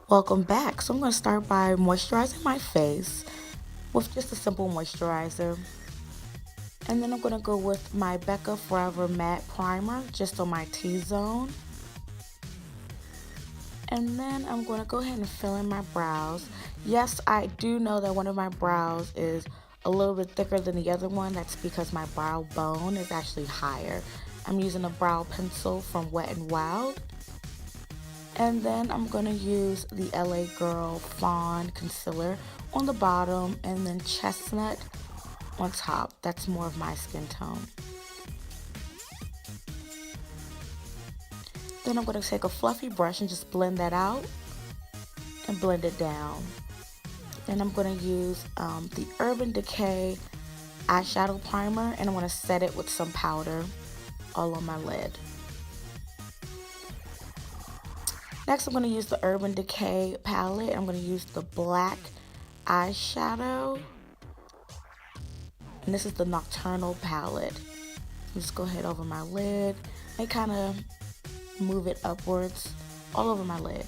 Welcome back. So I'm going to start by moisturizing my face with just a simple moisturizer. And then I'm going to go with my Becca Forever Matte Primer just on my T-zone. And then I'm going to go ahead and fill in my brows. Yes, I do know that one of my brows is a little bit thicker than the other one. That's because my brow bone is actually higher. I'm using a brow pencil from Wet n Wild. And then I'm going to use the LA Girl Fawn Concealer on the bottom and then Chestnut on top. That's more of my skin tone. Then I'm going to take a fluffy brush and just blend that out and blend it down. Then I'm going to use the Urban Decay eyeshadow primer and I'm going to set it with some powder all on my lid. Next, I'm going to use the Urban Decay palette. I'm going to use the black eyeshadow. And this is the Nocturnal palette. Just go ahead over my lid and kind of move it upwards all over my lid.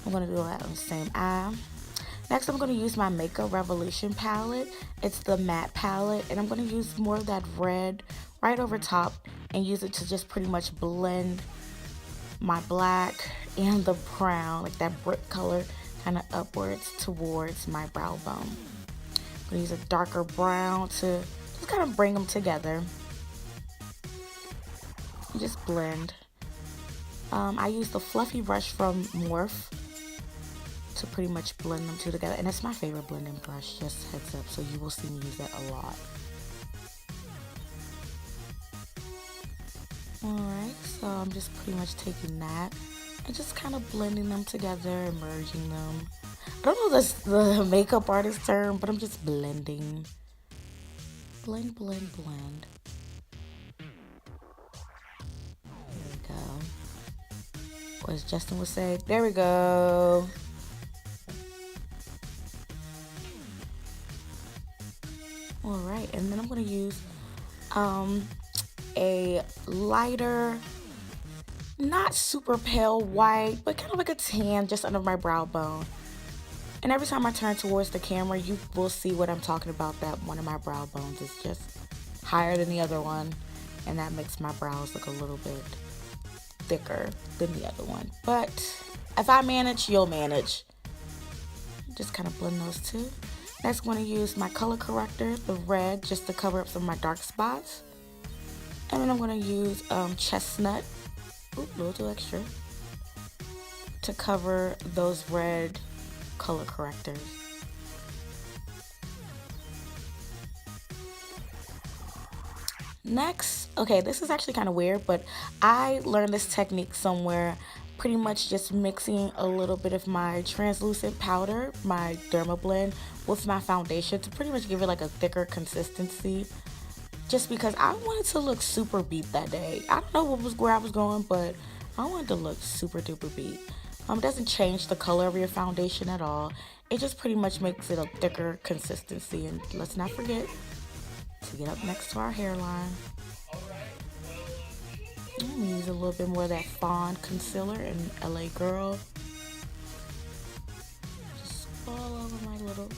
I'm going to do that on the same eye. Next, I'm going to use my Makeup Revolution palette. It's the matte palette. And I'm going to use more of that red right over top and use it to just pretty much blend my black and the brown, like that brick color, kind of upwards towards my brow bone. I'm going to use a darker brown to just kind of bring them together and just blend. I use the fluffy brush from Morphe to pretty much blend them two together, and it's my favorite blending brush, just heads up, so you will see me use that a lot. Alright, so I'm just pretty much taking that and just kind of blending them together and merging them. I don't know the makeup artist term, but I'm just blending. Blend, blend, blend. There we go. Or as Justin would say, there we go. Alright, and then I'm going to use a lighter, not super pale white, but kind of like a tan just under my brow bone. And every time I turn towards the camera, you will see what I'm talking about, that one of my brow bones is just higher than the other one. And that makes my brows look a little bit thicker than the other one. But if I manage, you'll manage. Just kind of blend those two. Next, I'm going to use my color corrector, the red, just to cover up some of my dark spots. And then I'm going to use Chestnut, a little too extra, to cover those red color correctors. Next, okay, this is actually kind of weird, but I learned this technique somewhere, pretty much just mixing a little bit of my translucent powder, my Derma Blend, with my foundation to pretty much give it like a thicker consistency. Just because I wanted to look super beat that day. I don't know where I was going, but I wanted to look super duper beat. It doesn't change the color of your foundation at all. It just pretty much makes it a thicker consistency. And let's not forget to get up next to our hairline. I'm gonna use a little bit more of that Fawn Concealer in LA Girl. Just all over my little,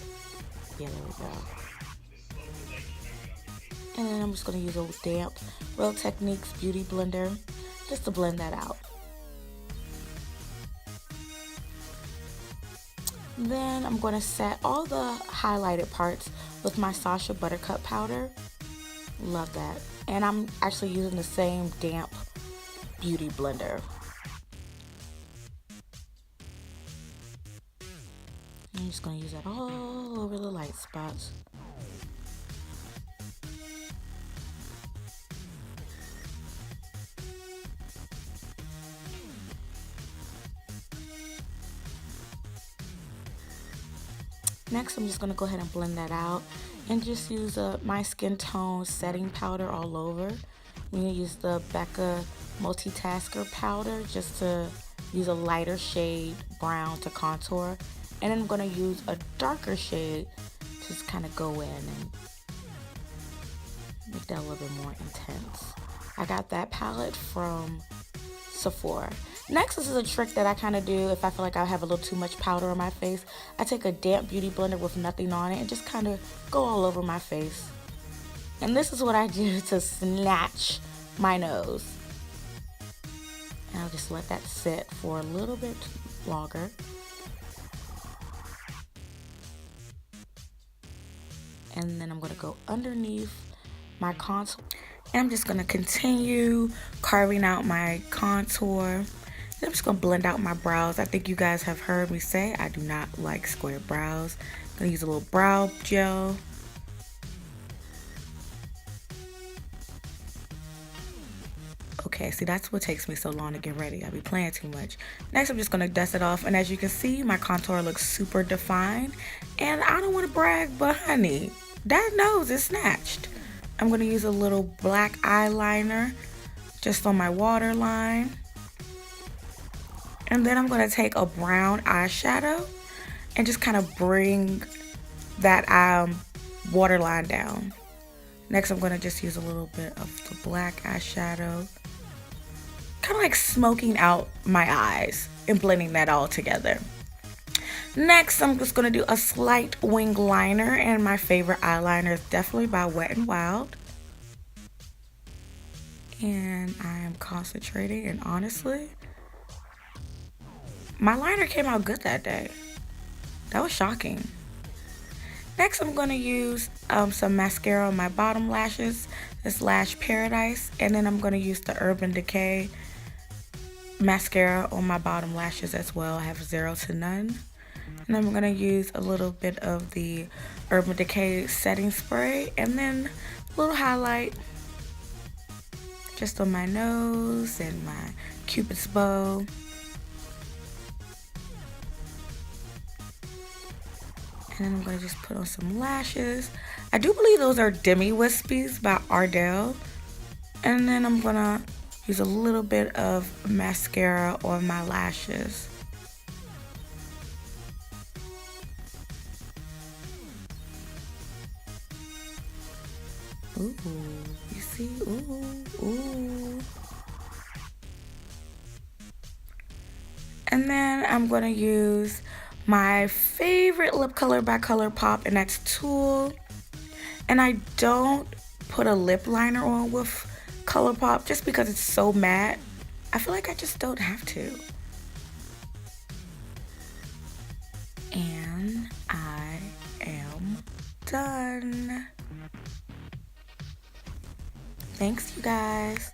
yeah, there we go. And then I'm just going to use a damp Real Techniques Beauty Blender just to blend that out. Then I'm going to set all the highlighted parts with my Sacha Buttercup powder. Love that. And I'm actually using the same damp beauty blender. I'm just going to use that all over the light spots. Next, I'm just going to go ahead and blend that out and just use my skin tone setting powder all over. I'm going to use the Becca Multitasker powder just to use a lighter shade brown to contour. And then I'm going to use a darker shade to just kind of go in and make that a little bit more intense. I got that palette from Sephora. Next, this is a trick that I kind of do if I feel like I have a little too much powder on my face. I take a damp beauty blender with nothing on it and just kind of go all over my face. And this is what I do to snatch my nose. And I'll just let that sit for a little bit longer. And then I'm going to go underneath my contour. And I'm just going to continue carving out my contour. I'm just going to blend out my brows. I think you guys have heard me say I do not like square brows. I'm going to use a little brow gel. Okay, see, that's what takes me so long to get ready. I be playing too much. Next, I'm just going to dust it off. And as you can see, my contour looks super defined. And I don't want to brag, but honey, that nose is snatched. I'm going to use a little black eyeliner just on my waterline. And then I'm going to take a brown eyeshadow and just kind of bring that waterline down. Next, I'm going to just use a little bit of the black eyeshadow. Kind of like smoking out my eyes and blending that all together. Next, I'm just going to do a slight wing liner. And my favorite eyeliner is definitely by Wet n Wild. And I am concentrating, and honestly, my liner came out good that day. That was shocking. Next, I'm going to use some mascara on my bottom lashes. This Lash Paradise. And then I'm going to use the Urban Decay mascara on my bottom lashes as well. I have 0 to none. And then I'm going to use a little bit of the Urban Decay setting spray. And then a little highlight just on my nose and my Cupid's bow. And then I'm going to just put on some lashes. I do believe those are Demi Wispies by Ardell. And then I'm going to use a little bit of mascara on my lashes. Ooh, you see? Ooh. And then I'm going to use my favorite lip color by ColourPop, and that's Tulle. And I don't put a lip liner on with ColourPop just because it's so matte. I feel like I just don't have to. And I am done. Thanks, you guys.